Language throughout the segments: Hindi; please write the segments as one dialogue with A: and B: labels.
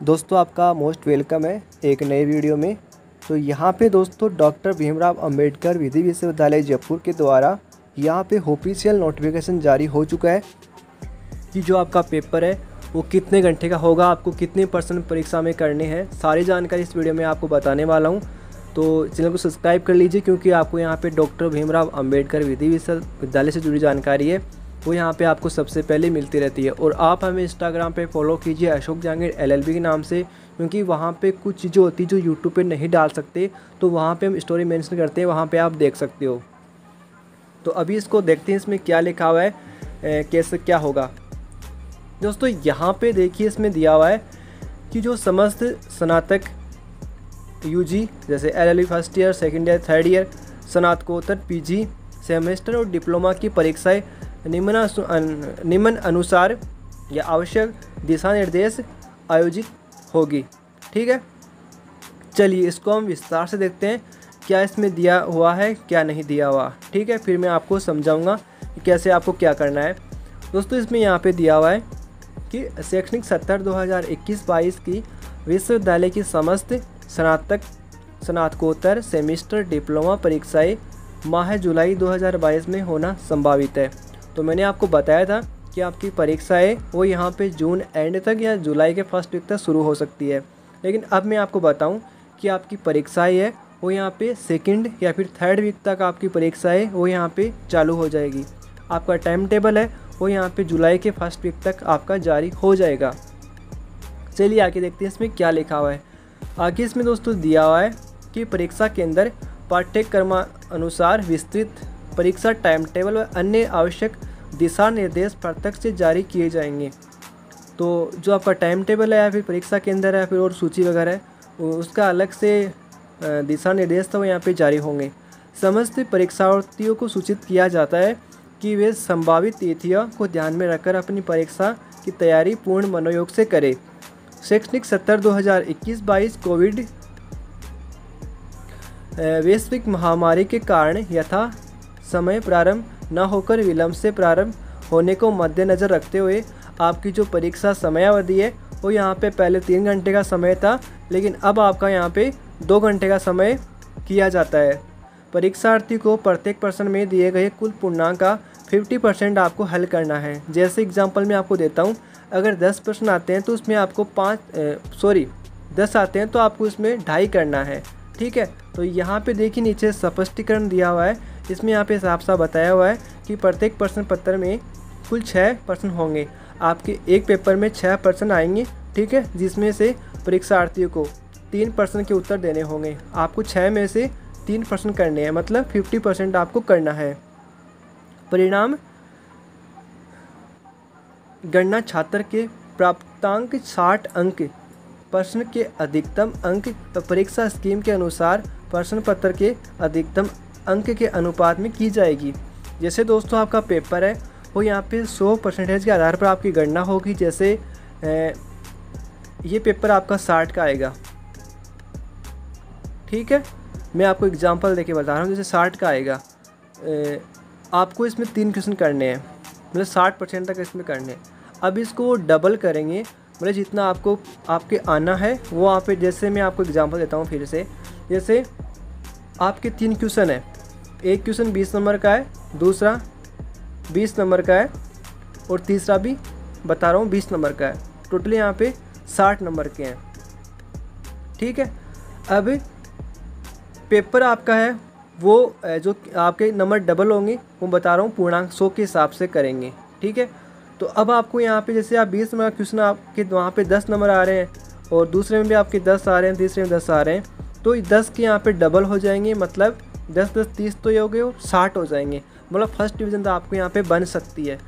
A: दोस्तों आपका मोस्ट वेलकम है एक नए वीडियो में। तो यहाँ पे दोस्तों डॉक्टर भीमराव अंबेडकर विधि विश्वविद्यालय जयपुर के द्वारा यहाँ पे ऑफिशियल नोटिफिकेशन जारी हो चुका है कि जो आपका पेपर है वो कितने घंटे का होगा, आपको कितने % परीक्षा में करने हैं, सारी जानकारी इस वीडियो में आपको बताने वाला हूँ। तो चैनल को सब्सक्राइब कर लीजिए क्योंकि आपको यहाँ पे डॉक्टर भीमराव अंबेडकर विधि विश्वविद्यालय से जुड़ी जानकारी है वो यहाँ पे आपको सबसे पहले मिलती रहती है। और आप हमें इंस्टाग्राम पे फॉलो कीजिए अशोक जहांगीर LLB के नाम से, क्योंकि वहाँ पे कुछ चीज़ें होती जो यूट्यूब पे नहीं डाल सकते, तो वहाँ पे हम स्टोरी मेंशन करते हैं, वहाँ पे आप देख सकते हो। तो अभी इसको देखते हैं इसमें क्या लिखा हुआ है, कैसे क्या होगा। दोस्तों यहाँ पे देखिए इसमें दिया हुआ है कि जो समस्त स्नातक UG जैसे LLB first year, second year, third year, स्नातकोत्तर PG सेमेस्टर और डिप्लोमा की परीक्षाएं निम्न अनुसार या आवश्यक दिशा निर्देश आयोजित होगी। ठीक है, चलिए इसको हम विस्तार से देखते हैं क्या इसमें दिया हुआ है क्या नहीं दिया हुआ। ठीक है, फिर मैं आपको समझाऊंगा कि कैसे आपको क्या करना है। दोस्तों इसमें यहाँ पे दिया हुआ है कि शैक्षणिक सत्र 2021-22 की विश्वविद्यालय की समस्त स्नातकोत्तर सेमेस्टर डिप्लोमा परीक्षाएं माह जुलाई 2022 में होना संभावित है। तो मैंने आपको बताया था कि आपकी परीक्षाएं वो यहाँ पे जून एंड तक या जुलाई के फर्स्ट वीक तक शुरू हो सकती है, लेकिन अब मैं आपको बताऊं कि आपकी परीक्षाएं है वो यहाँ पे सेकंड या फिर थर्ड वीक तक आपकी परीक्षाएं वो यहाँ पे चालू हो जाएगी। आपका टाइम टेबल है वो यहाँ पे जुलाई के फर्स्ट वीक तक आपका जारी हो जाएगा। चलिए आगे देखते हैं इसमें क्या लिखा हुआ है। आगे इसमें दोस्तों दिया हुआ है कि परीक्षा केंद्र पाठ्यक्रमानुसार विस्तृत परीक्षा टाइम टेबल व अन्य आवश्यक दिशा निर्देश प्रत्यक्ष से जारी किए जाएंगे। तो जो आपका टाइम टेबल है या फिर परीक्षा केंद्र है फिर और सूची वगैरह है उसका अलग से दिशा निर्देश तो यहाँ पे जारी होंगे। समस्त परीक्षार्थियों को सूचित किया जाता है कि वे संभावित तिथियों को ध्यान में रखकर अपनी परीक्षा की तैयारी पूर्ण मनोयोग से करें। शैक्षणिक सत्र 2021-22 कोविड वैश्विक महामारी के कारण यथा समय प्रारंभ न होकर विलंब से प्रारंभ होने को मद्देनज़र रखते हुए आपकी जो परीक्षा समयावधि है वो यहाँ पे पहले 3 घंटे का समय था, लेकिन अब आपका यहाँ पे 2 घंटे का समय किया जाता है। परीक्षार्थी को प्रत्येक प्रश्न में दिए गए कुल पूर्णांक का 50% आपको हल करना है। जैसे एग्जाम्पल मैं आपको देता हूँ, अगर 10 प्रश्न आते हैं तो उसमें आपको 10 आते हैं तो आपको इसमें 2.5 करना है। ठीक है, तो यहाँ पे देखिए नीचे स्पष्टीकरण दिया हुआ है, इसमें यहाँ पे साफ साफ बताया हुआ है कि प्रत्येक प्रश्न पत्र में कुल 6 प्रश्न होंगे। आपके एक पेपर में 6 प्रश्न आएंगे। ठीक है, जिसमें से परीक्षार्थियों को 3 प्रश्न के उत्तर देने होंगे। आपको 6 में से 3 प्रश्न करने हैं, मतलब 50% आपको करना है। परिणाम गणना छात्र के प्राप्तांक 60 अंक, प्रश्न के अधिकतम अंक तो परीक्षा स्कीम के अनुसार प्रश्न पत्र के अधिकतम अंक के अनुपात में की जाएगी। जैसे दोस्तों आपका पेपर है वो यहाँ पे 100% के आधार पर आपकी गणना होगी। जैसे ये पेपर आपका 60 का आएगा। ठीक है, मैं आपको एग्जांपल देके बता रहा हूँ। जैसे 60 का आएगा, आपको इसमें 3 क्वेश्चन करने हैं, मतलब 60% तक इसमें करने हैं। अब इसको डबल करेंगे, मतलब जितना आपको आपके आना है वो आप पे। जैसे मैं आपको एग्जांपल देता हूँ फिर से, जैसे आपके 3 क्वेश्चन है, एक क्वेश्चन 20 नंबर का है, दूसरा 20 नंबर का है और तीसरा भी बता रहा हूँ 20 नंबर का है। टोटल यहाँ पे 60 नंबर के हैं। ठीक है, अब पेपर आपका है वो जो आपके नंबर डबल होंगे वो बता रहा हूँ पूर्णांक 100 के हिसाब से करेंगे। ठीक है, तो अब आपको यहाँ पे जैसे आप 20 नंबर क्वेश्चन आपके वहाँ पे 10 नंबर आ रहे हैं और दूसरे में भी आपके 10 आ रहे हैं, तीसरे में 10 आ रहे हैं, तो 10 के यहाँ पे डबल हो जाएंगे, मतलब 10-10 30 तो ये हो गए और 60 हो जाएंगे। मतलब फर्स्ट डिवीज़न तो आपको यहाँ पे बन सकती है।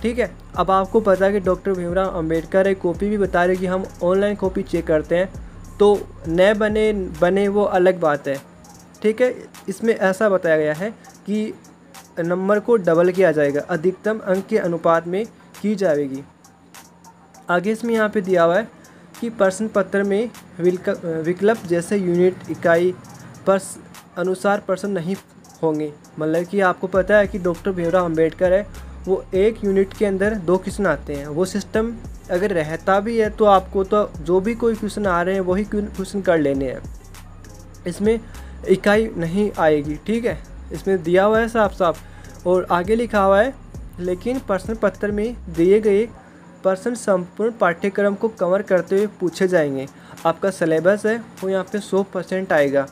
A: ठीक है, अब आपको पता है कि डॉक्टर भीमराव अंबेडकर एक कॉपी भी बता रहे कि हम ऑनलाइन कॉपी चेक करते हैं, तो नए बने वो अलग बात है। ठीक है, इसमें ऐसा बताया गया है कि नंबर को डबल किया जाएगा, अधिकतम अंक के अनुपात में की जाएगी। आगे इसमें यहाँ पे दिया हुआ है कि प्रश्न पत्र में विकल्प जैसे यूनिट इकाई पर अनुसार प्रश्न नहीं होंगे। मतलब कि आपको पता है कि डॉक्टर भीमराव अंबेडकर है वो एक यूनिट के अंदर 2 क्वेश्चन आते हैं, वो सिस्टम अगर रहता भी है तो आपको तो जो भी कोई क्वेश्चन आ रहे हैं वही क्वेश्चन कर लेने हैं, इसमें इकाई नहीं आएगी, ठीक है। इसमें दिया हुआ है साफ साफ और आगे लिखा हुआ है, लेकिन प्रश्न पत्र में दिए गए प्रश्न संपूर्ण पाठ्यक्रम को कवर करते हुए पूछे जाएंगे। आपका सिलेबस है वो यहाँ पे 100% आएगा।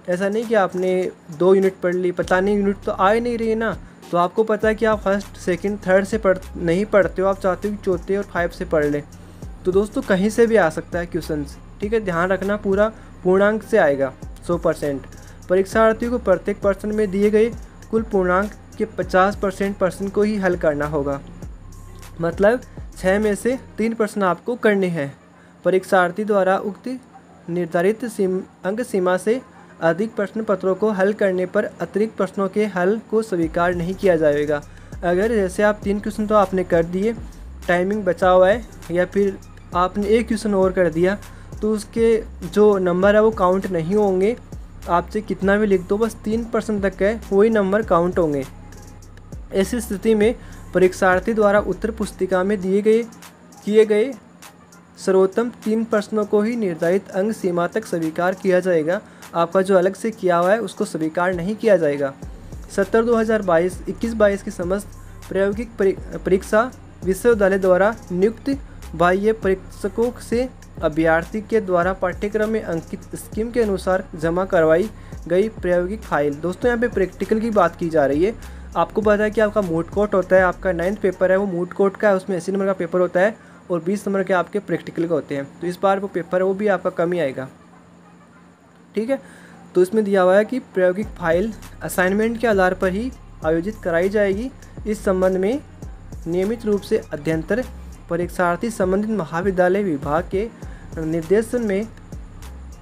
A: ऐसा नहीं कि आपने 2 यूनिट पढ़ ली, पता नहीं यूनिट तो आ ही नहीं रही है ना, तो आपको पता है कि आप फर्स्ट सेकंड थर्ड से नहीं पढ़ते हो, आप चाहते हो कि चौथे और 5 से पढ़ लें। तो दोस्तों कहीं से भी आ सकता है क्वेश्चंस, ठीक है। ध्यान रखना पूरा पूर्णांक से आएगा 100%। परीक्षार्थियों को प्रत्येक प्रश्न में दिए गए कुल पूर्णांक के 50% प्रश्न को ही हल करना होगा, मतलब 6 में से 3 प्रश्न आपको करने हैं। परीक्षार्थी द्वारा उक्त निर्धारित अंक सीमा से अधिक प्रश्न पत्रों को हल करने पर अतिरिक्त प्रश्नों के हल को स्वीकार नहीं किया जाएगा। अगर जैसे आप 3 क्वेश्चन तो आपने कर दिए, टाइमिंग बचा हुआ है, या फिर आपने 1 क्वेश्चन और कर दिया, तो उसके जो नंबर है वो काउंट नहीं होंगे। आपसे कितना भी लिख दो, बस 3% तक है वही नंबर काउंट होंगे। ऐसी स्थिति में परीक्षार्थी द्वारा उत्तर पुस्तिका में किए गए सर्वोत्तम 3 प्रश्नों को ही निर्धारित अंक सीमा तक स्वीकार किया जाएगा। आपका जो अलग से किया हुआ है उसको स्वीकार नहीं किया जाएगा। 2022 21-22 की समस्त प्रायोगिक परीक्षा विश्वविद्यालय द्वारा नियुक्त बाह्य परीक्षकों से अभ्यर्थी के द्वारा पाठ्यक्रम में अंकित स्कीम के अनुसार जमा करवाई गई प्रायोगिक फाइल। दोस्तों यहाँ पे प्रैक्टिकल की बात की जा रही है। आपको पता है कि आपका मूड कोर्ट होता है, आपका 9th पेपर है वो मूड कोर्ट का है, उसमें 80 नंबर का पेपर होता है और 20 नंबर के आपके प्रैक्टिकल का होते हैं। तो इस बार वो पेपर है वो भी आपका कम ही आएगा, ठीक है। तो इसमें दिया हुआ है कि प्रायोगिक फाइल असाइनमेंट के आधार पर ही आयोजित कराई जाएगी। इस संबंध में नियमित रूप से अध्ययनतर परीक्षार्थी संबंधित महाविद्यालय विभाग के निर्देशन में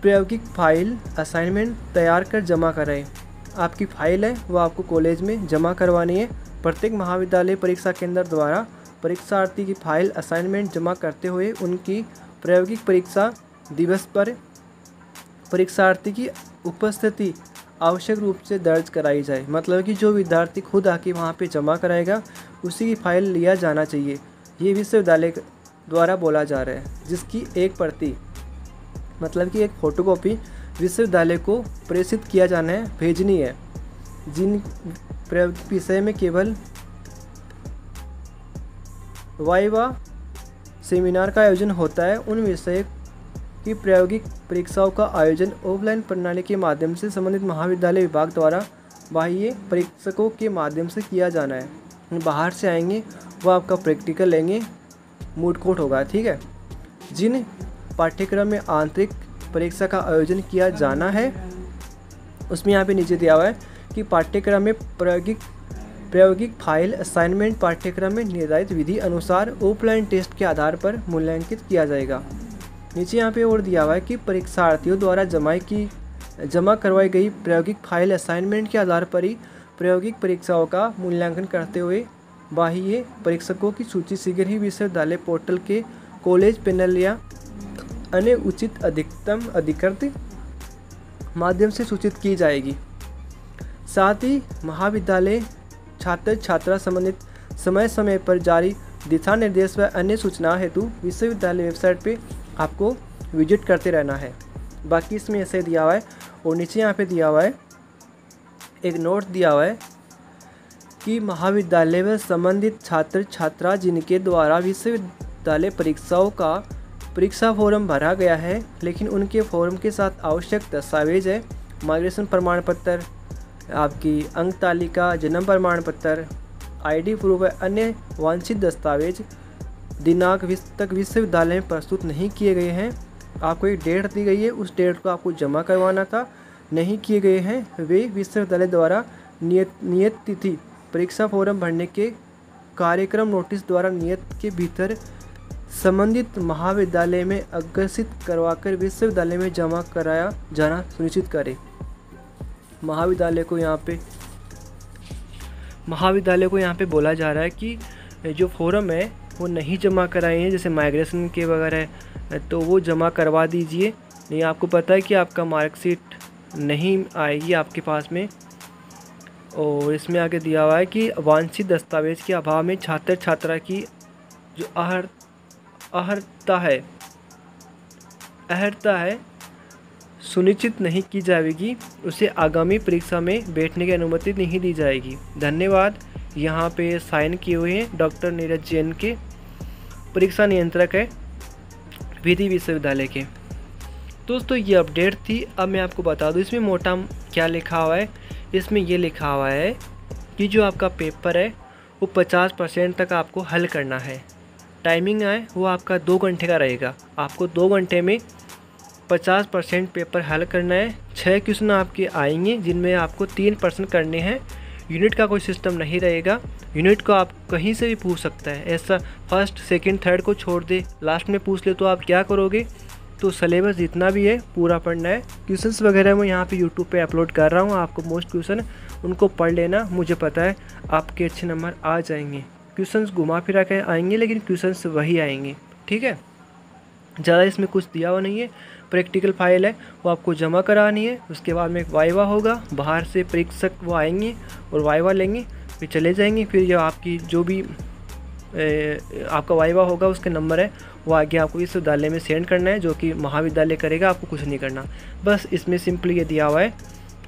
A: प्रायोगिक फाइल असाइनमेंट तैयार कर जमा कराएं। आपकी फाइल है वो आपको कॉलेज में जमा करवानी है। प्रत्येक महाविद्यालय परीक्षा केंद्र द्वारा परीक्षार्थी की फाइल असाइनमेंट जमा करते हुए उनकी प्रायोगिक परीक्षा दिवस पर परीक्षार्थी की उपस्थिति आवश्यक रूप से दर्ज कराई जाए। मतलब कि जो विद्यार्थी खुद आके वहाँ पे जमा कराएगा उसी की फाइल लिया जाना चाहिए। ये विश्वविद्यालय द्वारा बोला जा रहा है, जिसकी एक प्रति मतलब कि एक फ़ोटोकॉपी विश्वविद्यालय को प्रेषित किया जाना है, भेजनी है। जिन विषय में केवल वाइवा सेमिनार का आयोजन होता है उन विषय की प्रायोगिक परीक्षाओं का आयोजन ऑफलाइन प्रणाली के माध्यम से संबंधित महाविद्यालय विभाग द्वारा बाह्य परीक्षकों के माध्यम से किया जाना है। बाहर से आएंगे वो आपका प्रैक्टिकल लेंगे, मूड कोर्ट होगा, ठीक है। जिन पाठ्यक्रम में आंतरिक परीक्षा का आयोजन किया जाना है उसमें यहाँ पे नीचे दिया हुआ है कि पाठ्यक्रम में प्रायोगिक फाइल असाइनमेंट पाठ्यक्रम में निर्धारित विधि अनुसार ऑफलाइन टेस्ट के आधार पर मूल्यांकित किया जाएगा। नीचे यहाँ पे और दिया हुआ है कि परीक्षार्थियों द्वारा जमा करवाई गई प्रायोगिक फाइल असाइनमेंट के आधार पर ही प्रायोगिक परीक्षाओं का मूल्यांकन करते हुए बाह्य परीक्षकों की सूची शीघ्र ही विश्वविद्यालय पोर्टल के कॉलेज पैनल या अन्य उचित अधिकृत माध्यम से सूचित की जाएगी। साथ ही महाविद्यालय छात्र छात्रा संबंधित समय समय पर जारी दिशा निर्देश व अन्य सूचना हेतु विश्वविद्यालय वेबसाइट पे आपको विजिट करते रहना है। बाकी इसमें ऐसे दिया हुआ है और नीचे यहाँ पे दिया हुआ है एक नोट दिया हुआ है कि महाविद्यालय व संबंधित छात्र छात्रा जिनके द्वारा विश्वविद्यालय परीक्षा फॉर्म भरा गया है लेकिन उनके फॉर्म के साथ आवश्यक दस्तावेज है माइग्रेशन प्रमाण पत्र, आपकी अंक तालिका, जन्म प्रमाण पत्र, आईडी प्रूफ व अन्य वांछित दस्तावेज दिनांक तक विश्वविद्यालय में प्रस्तुत नहीं किए गए हैं। आपको एक डेट दी गई है, उस डेट को आपको जमा करवाना था, नहीं किए गए हैं वे विश्वविद्यालय द्वारा नियत तिथि परीक्षा फॉर्म भरने के कार्यक्रम नोटिस द्वारा नियत के भीतर संबंधित महाविद्यालय में अग्रसित करवाकर विश्वविद्यालय में जमा कराया जाना सुनिश्चित करें। महाविद्यालय को यहाँ पे बोला जा रहा है कि जो फॉर्म है वो नहीं जमा कराए हैं, जैसे माइग्रेशन के वगैरह, तो वो जमा करवा दीजिए। नहीं, आपको पता है कि आपका मार्कशीट नहीं आएगी आपके पास में। और इसमें आगे दिया हुआ है कि वांछित दस्तावेज के अभाव में छात्र छात्रा की जो अर्हता है सुनिश्चित नहीं की जाएगी, उसे आगामी परीक्षा में बैठने की अनुमति नहीं दी जाएगी। धन्यवाद। यहाँ पे साइन किए हुए हैं डॉक्टर नीरज जैन के, परीक्षा नियंत्रक है विधि विश्वविद्यालय के। दोस्तों ये अपडेट थी। अब मैं आपको बता दूँ इसमें मोटा क्या लिखा हुआ है। इसमें ये लिखा हुआ है कि जो आपका पेपर है वो 50% तक आपको हल करना है। टाइमिंग है वो आपका 2 घंटे का रहेगा। आपको 2 घंटे में 50% पेपर हल करना है। 6 क्वेश्चन आपके आएंगे जिनमें आपको 3% करने हैं। यूनिट का कोई सिस्टम नहीं रहेगा। यूनिट को आप कहीं से भी पूछ सकता है, ऐसा फर्स्ट सेकंड थर्ड को छोड़ दे लास्ट में पूछ ले तो आप क्या करोगे। तो सिलेबस जितना भी है पूरा पढ़ना है। क्वेश्चंस वगैरह मैं यहाँ पे यूट्यूब पे अपलोड कर रहा हूँ, आपको मोस्ट क्वेश्चन उनको पढ़ लेना। मुझे पता है आपके अच्छे नंबर आ जाएंगे। क्वेश्चंस घुमा फिरा के आएंगे लेकिन क्वेश्चंस वही आएंगे, ठीक है। ज़्यादा इसमें कुछ दिया हुआ नहीं है। प्रैक्टिकल फाइल है वो आपको जमा करानी है। उसके बाद में एक वाइवा होगा, बाहर से परीक्षक वो आएंगे और वाइवा लेंगे, फिर चले जाएंगे। फिर ये आपकी जो भी आपका वाइवा होगा उसके नंबर है वो आगे आपको इस विद्यालय में सेंड करना है, जो कि महाविद्यालय करेगा। आपको कुछ नहीं करना, बस इसमें सिंपली ये दिया हुआ है।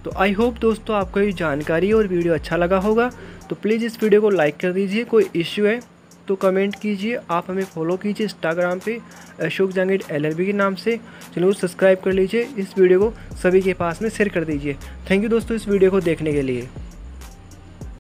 A: तो आई होप दोस्तों आपको ये जानकारी और वीडियो अच्छा लगा होगा। तो प्लीज़ इस वीडियो को लाइक कर दीजिए। कोई इश्यू है तो कमेंट कीजिए। आप हमें फॉलो कीजिए इंस्टाग्राम पे अशोक जहांगीर LLB के नाम से। चलो सब्सक्राइब कर लीजिए। इस वीडियो को सभी के पास में शेयर कर दीजिए। थैंक यू दोस्तों इस वीडियो को देखने के लिए।